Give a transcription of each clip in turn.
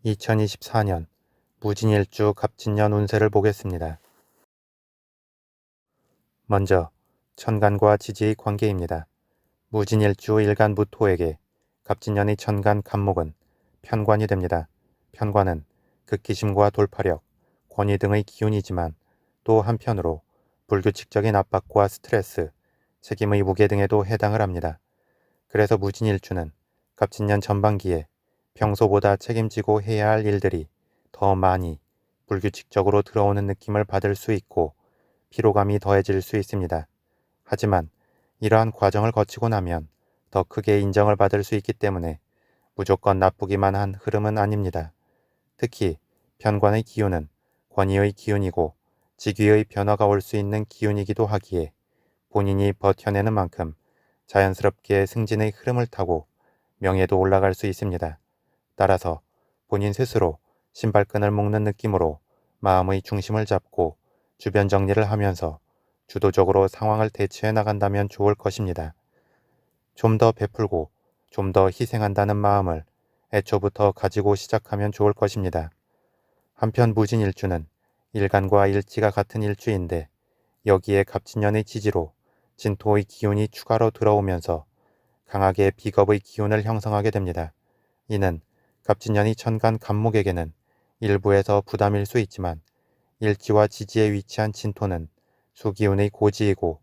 2024년 무진일주 갑진년 운세를 보겠습니다. 먼저 천간과 지지의 관계입니다. 무진일주 일간무토에게 갑진년의 천간 갑목은 편관이 됩니다. 편관은 극기심과 돌파력, 권위 등의 기운이지만 또 한편으로 불규칙적인 압박과 스트레스, 책임의 무게 등에도 해당을 합니다. 그래서 무진일주는 갑진년 전반기에 평소보다 책임지고 해야 할 일들이 더 많이 불규칙적으로 들어오는 느낌을 받을 수 있고 피로감이 더해질 수 있습니다. 하지만 이러한 과정을 거치고 나면 더 크게 인정을 받을 수 있기 때문에 무조건 나쁘기만 한 흐름은 아닙니다. 특히 편관의 기운은 권위의 기운이고 직위의 변화가 올 수 있는 기운이기도 하기에 본인이 버텨내는 만큼 자연스럽게 승진의 흐름을 타고 명예도 올라갈 수 있습니다. 따라서 본인 스스로 신발끈을 묶는 느낌으로 마음의 중심을 잡고 주변 정리를 하면서 주도적으로 상황을 대처해 나간다면 좋을 것입니다. 좀 더 베풀고 좀 더 희생한다는 마음을 애초부터 가지고 시작하면 좋을 것입니다. 한편 무진일주는 일간과 일지가 같은 일주인데 여기에 갑진년의 지지로 진토의 기운이 추가로 들어오면서 강하게 비겁의 기운을 형성하게 됩니다. 이는 갑진년이 천간 갑목에게는 일부에서 부담일 수 있지만 일지와 지지에 위치한 진토는 수기운의 고지이고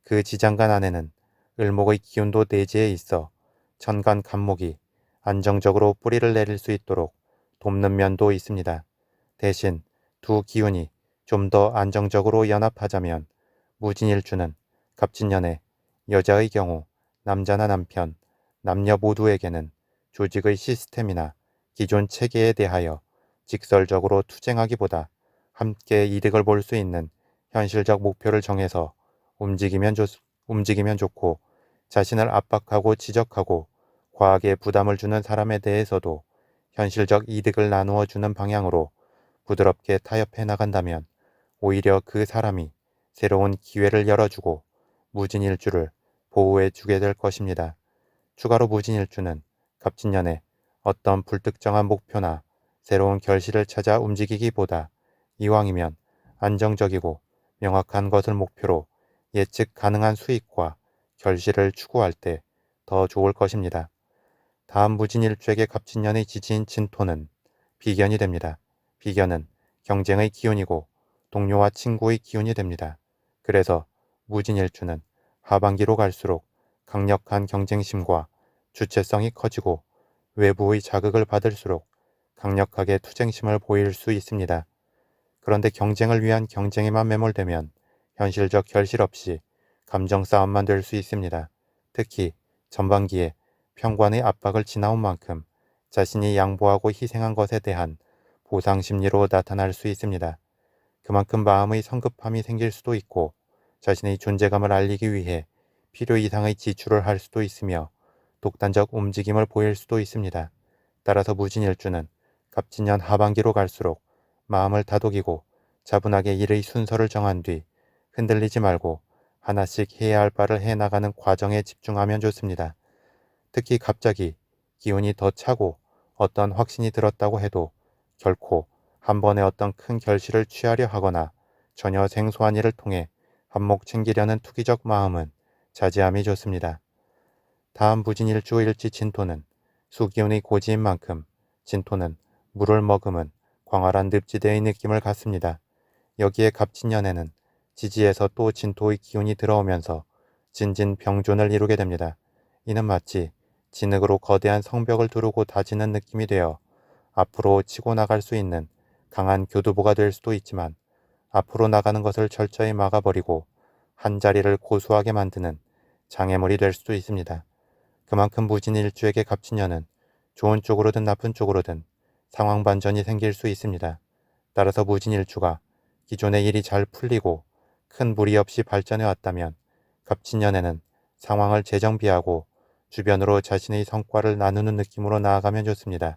그 지장간 안에는 을목의 기운도 내재해 있어 천간 갑목이 안정적으로 뿌리를 내릴 수 있도록 돕는 면도 있습니다. 대신 두 기운이 좀 더 안정적으로 연합하자면 무진일주는 갑진년에 여자의 경우 남자나 남편, 남녀 모두에게는 조직의 시스템이나 기존 체계에 대하여 직설적으로 투쟁하기보다 함께 이득을 볼 수 있는 현실적 목표를 정해서 움직이면 좋고 자신을 압박하고 지적하고 과하게 부담을 주는 사람에 대해서도 현실적 이득을 나누어 주는 방향으로 부드럽게 타협해 나간다면 오히려 그 사람이 새로운 기회를 열어주고 무진일주를 보호해 주게 될 것입니다. 추가로 무진일주는 갑진년에 어떤 불특정한 목표나 새로운 결실을 찾아 움직이기보다 이왕이면 안정적이고 명확한 것을 목표로 예측 가능한 수익과 결실을 추구할 때 더 좋을 것입니다. 다음 무진일주에게 갑진년의 지지인 진토는 비견이 됩니다. 비견은 경쟁의 기운이고 동료와 친구의 기운이 됩니다. 그래서 무진일주는 하반기로 갈수록 강력한 경쟁심과 주체성이 커지고 외부의 자극을 받을수록 강력하게 투쟁심을 보일 수 있습니다. 그런데 경쟁을 위한 경쟁에만 매몰되면 현실적 결실 없이 감정 싸움만 될 수 있습니다. 특히 전반기에 편관의 압박을 지나온 만큼 자신이 양보하고 희생한 것에 대한 보상 심리로 나타날 수 있습니다. 그만큼 마음의 성급함이 생길 수도 있고 자신의 존재감을 알리기 위해 필요 이상의 지출을 할 수도 있으며 독단적 움직임을 보일 수도 있습니다. 따라서 무진일주는 갑진년 하반기로 갈수록 마음을 다독이고 차분하게 일의 순서를 정한 뒤 흔들리지 말고 하나씩 해야 할 바를 해나가는 과정에 집중하면 좋습니다. 특히 갑자기 기운이 더 차고 어떤 확신이 들었다고 해도 결코 한 번에 어떤 큰 결실을 취하려 하거나 전혀 생소한 일을 통해 한몫 챙기려는 투기적 마음은 자제함이 좋습니다. 다음 무진일주 일지 진토는 수기운의 고지인 만큼 진토는 물을 머금은 광활한 늪지대의 느낌을 갖습니다. 여기에 갑진년에는 지지에서 또 진토의 기운이 들어오면서 진진병존을 이루게 됩니다. 이는 마치 진흙으로 거대한 성벽을 두르고 다지는 느낌이 되어 앞으로 치고 나갈 수 있는 강한 교두보가 될 수도 있지만 앞으로 나가는 것을 철저히 막아버리고 한 자리를 고수하게 만드는 장애물이 될 수도 있습니다. 그만큼 무진일주에게 갑진년은 좋은 쪽으로든 나쁜 쪽으로든 상황 반전이 생길 수 있습니다. 따라서 무진일주가 기존의 일이 잘 풀리고 큰 무리 없이 발전해 왔다면 갑진년에는 상황을 재정비하고 주변으로 자신의 성과를 나누는 느낌으로 나아가면 좋습니다.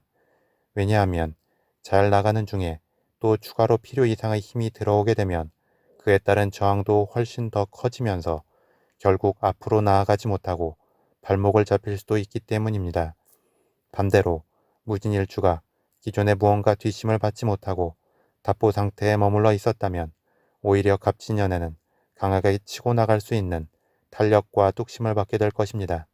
왜냐하면 잘 나가는 중에 또 추가로 필요 이상의 힘이 들어오게 되면 그에 따른 저항도 훨씬 더 커지면서 결국 앞으로 나아가지 못하고 발목을 잡힐 수도 있기 때문입니다. 반대로 무진일주가 기존에 무언가 뒷심을 받지 못하고 답보 상태에 머물러 있었다면 오히려 갑진년에는 강하게 치고 나갈 수 있는 탄력과 뚝심을 받게 될 것입니다.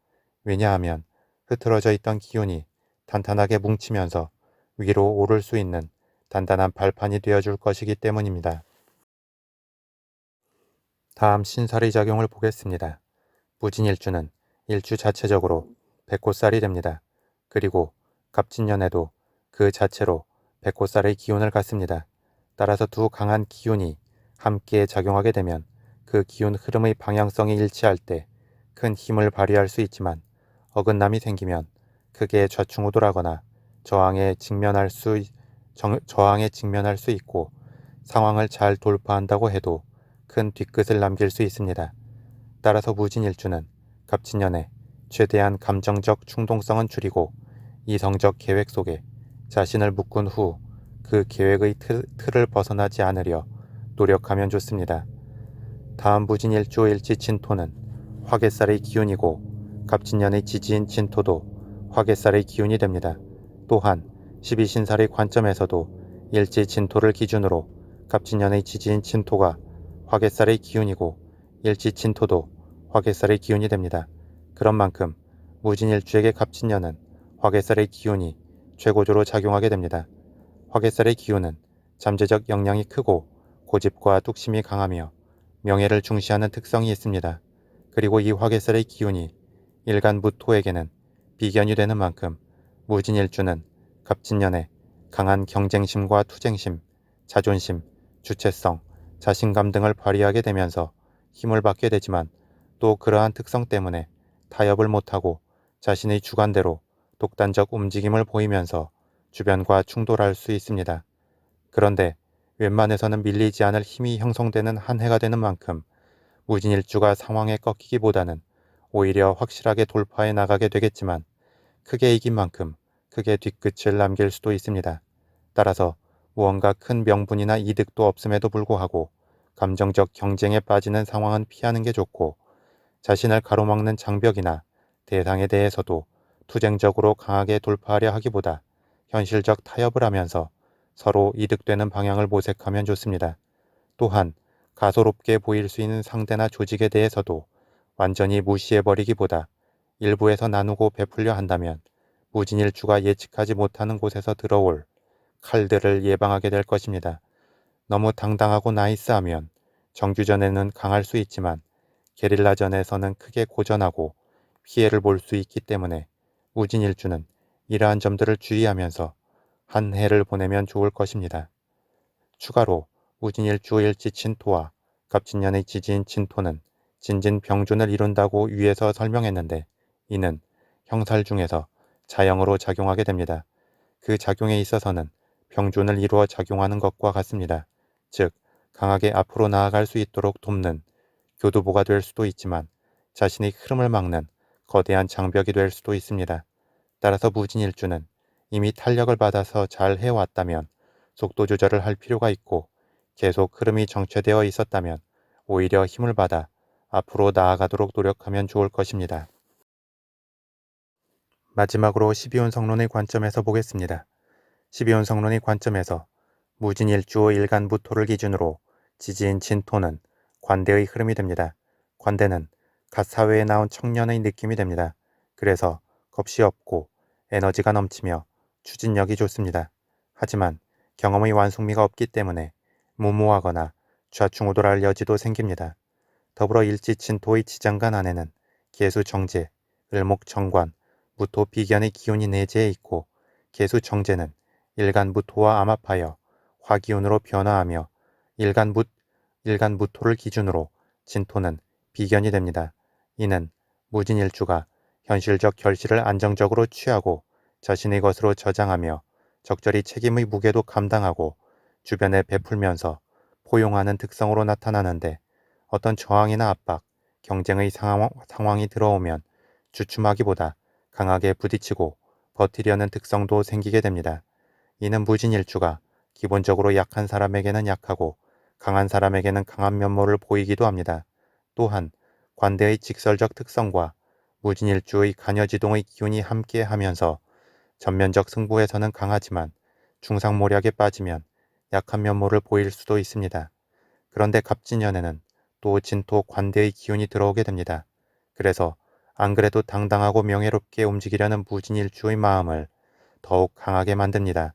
왜냐하면 흐트러져 있던 기운이 탄탄하게 뭉치면서 위로 오를 수 있는 단단한 발판이 되어줄 것이기 때문입니다. 다음 신살의 작용을 보겠습니다. 무진일주는 일주 자체적으로 백호살이 됩니다. 그리고 갑진년에도 그 자체로 백호살의 기운을 갖습니다. 따라서 두 강한 기운이 함께 작용하게 되면 그 기운 흐름의 방향성이 일치할 때 큰 힘을 발휘할 수 있지만 어긋남이 생기면 크게 좌충우돌하거나 저항에 직면할 수 있고 상황을 잘 돌파한다고 해도 큰 뒤끝을 남길 수 있습니다. 따라서 무진일주는 갑진년에 최대한 감정적 충동성은 줄이고 이성적 계획 속에 자신을 묶은 후 그 계획의 틀을 벗어나지 않으려 노력하면 좋습니다. 다음 무진일주 일지진토는 화개살의 기운이고 갑진년의 지지인 진토도 화개살의 기운이 됩니다. 또한 12신살의 관점에서도 일지진토를 기준으로 갑진년의 지지인 진토가 화개살의 기운이고 일지진토도 화개살의 기운이 됩니다. 그런 만큼 무진일주에게 갑진년은 화개살의 기운이 최고조로 작용하게 됩니다. 화개살의 기운은 잠재적 역량이 크고 고집과 뚝심이 강하며 명예를 중시하는 특성이 있습니다. 그리고 이 화개살의 기운이 일간무토에게는 비견이 되는 만큼 무진일주는 갑진년에 강한 경쟁심과 투쟁심, 자존심, 주체성, 자신감 등을 발휘하게 되면서 힘을 받게 되지만 또 그러한 특성 때문에 타협을 못하고 자신의 주관대로 독단적 움직임을 보이면서 주변과 충돌할 수 있습니다. 그런데 웬만해서는 밀리지 않을 힘이 형성되는 한 해가 되는 만큼 무진일주가 상황에 꺾이기보다는 오히려 확실하게 돌파해 나가게 되겠지만 크게 이긴 만큼 크게 뒤끝을 남길 수도 있습니다. 따라서 무언가 큰 명분이나 이득도 없음에도 불구하고 감정적 경쟁에 빠지는 상황은 피하는 게 좋고 자신을 가로막는 장벽이나 대상에 대해서도 투쟁적으로 강하게 돌파하려 하기보다 현실적 타협을 하면서 서로 이득되는 방향을 모색하면 좋습니다. 또한 가소롭게 보일 수 있는 상대나 조직에 대해서도 완전히 무시해버리기보다 일부에서 나누고 베풀려 한다면 무진일주가 예측하지 못하는 곳에서 들어올 칼들을 예방하게 될 것입니다. 너무 당당하고 나이스하면 정규전에는 강할 수 있지만 게릴라전에서는 크게 고전하고 피해를 볼 수 있기 때문에 무진일주는 이러한 점들을 주의하면서 한 해를 보내면 좋을 것입니다. 추가로 무진일주 일지 진토와 갑진년의 지지인 진토는 진진병존을 이룬다고 위에서 설명했는데 이는 형살 중에서 자형으로 작용하게 됩니다. 그 작용에 있어서는 병존을 이루어 작용하는 것과 같습니다. 즉 강하게 앞으로 나아갈 수 있도록 돕는 교두보가 될 수도 있지만 자신의 흐름을 막는 거대한 장벽이 될 수도 있습니다. 따라서 무진일주는 이미 탄력을 받아서 잘 해왔다면 속도 조절을 할 필요가 있고 계속 흐름이 정체되어 있었다면 오히려 힘을 받아 앞으로 나아가도록 노력하면 좋을 것입니다. 마지막으로 12운 성론의 관점에서 보겠습니다. 12운 성론의 관점에서 무진일주 일간무토를 기준으로 지지인 진토는 관대의 흐름이 됩니다. 관대는 갓 사회에 나온 청년의 느낌이 됩니다. 그래서 겁이 없고 에너지가 넘치며 추진력이 좋습니다. 하지만 경험의 완숙미가 없기 때문에 무모하거나 좌충우돌할 여지도 생깁니다. 더불어 일지진토의 지장간 안에는 계수정제, 을목정관, 무토 비견의 기운이 내재해 있고 계수정제는 일간무토와 암합하여 화기운으로 변화하며 일간무토를 기준으로 진토는 비견이 됩니다. 이는 무진일주가 현실적 결실을 안정적으로 취하고 자신의 것으로 저장하며 적절히 책임의 무게도 감당하고 주변에 베풀면서 포용하는 특성으로 나타나는데 어떤 저항이나 압박, 경쟁의 상황이 들어오면 주춤하기보다 강하게 부딪히고 버티려는 특성도 생기게 됩니다. 이는 무진일주가 기본적으로 약한 사람에게는 약하고 강한 사람에게는 강한 면모를 보이기도 합니다. 또한 관대의 직설적 특성과 무진일주의 간여지동의 기운이 함께하면서 전면적 승부에서는 강하지만 중상모략에 빠지면 약한 면모를 보일 수도 있습니다. 그런데 갑진년에는 또 진토 관대의 기운이 들어오게 됩니다. 그래서 안 그래도 당당하고 명예롭게 움직이려는 무진일주의 마음을 더욱 강하게 만듭니다.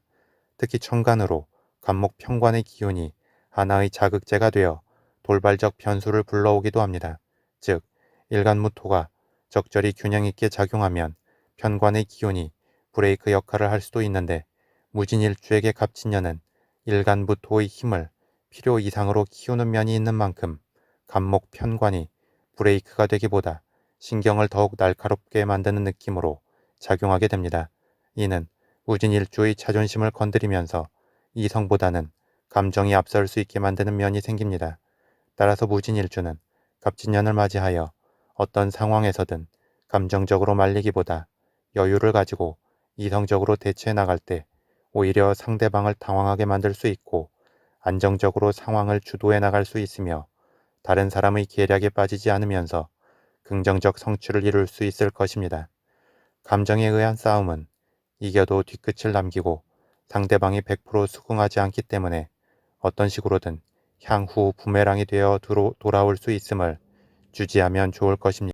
특히 천간으로 간목 편관의 기운이 하나의 자극제가 되어 돌발적 변수를 불러오기도 합니다. 즉, 일간무토가 적절히 균형 있게 작용하면 편관의 기운이 브레이크 역할을 할 수도 있는데 무진일주에게 갑진년은 일간무토의 힘을 필요 이상으로 키우는 면이 있는 만큼 간목 편관이 브레이크가 되기보다 신경을 더욱 날카롭게 만드는 느낌으로 작용하게 됩니다. 이는 무진일주의 자존심을 건드리면서 이성보다는 감정이 앞설 수 있게 만드는 면이 생깁니다. 따라서 무진일주는 갑진년을 맞이하여 어떤 상황에서든 감정적으로 말리기보다 여유를 가지고 이성적으로 대처해 나갈 때 오히려 상대방을 당황하게 만들 수 있고 안정적으로 상황을 주도해 나갈 수 있으며 다른 사람의 계략에 빠지지 않으면서 긍정적 성취를 이룰 수 있을 것입니다. 감정에 의한 싸움은 이겨도 뒤끝을 남기고 상대방이 100% 수긍하지 않기 때문에 어떤 식으로든 향후 부메랑이 되어 돌아올 수 있음을 주지하면 좋을 것입니다.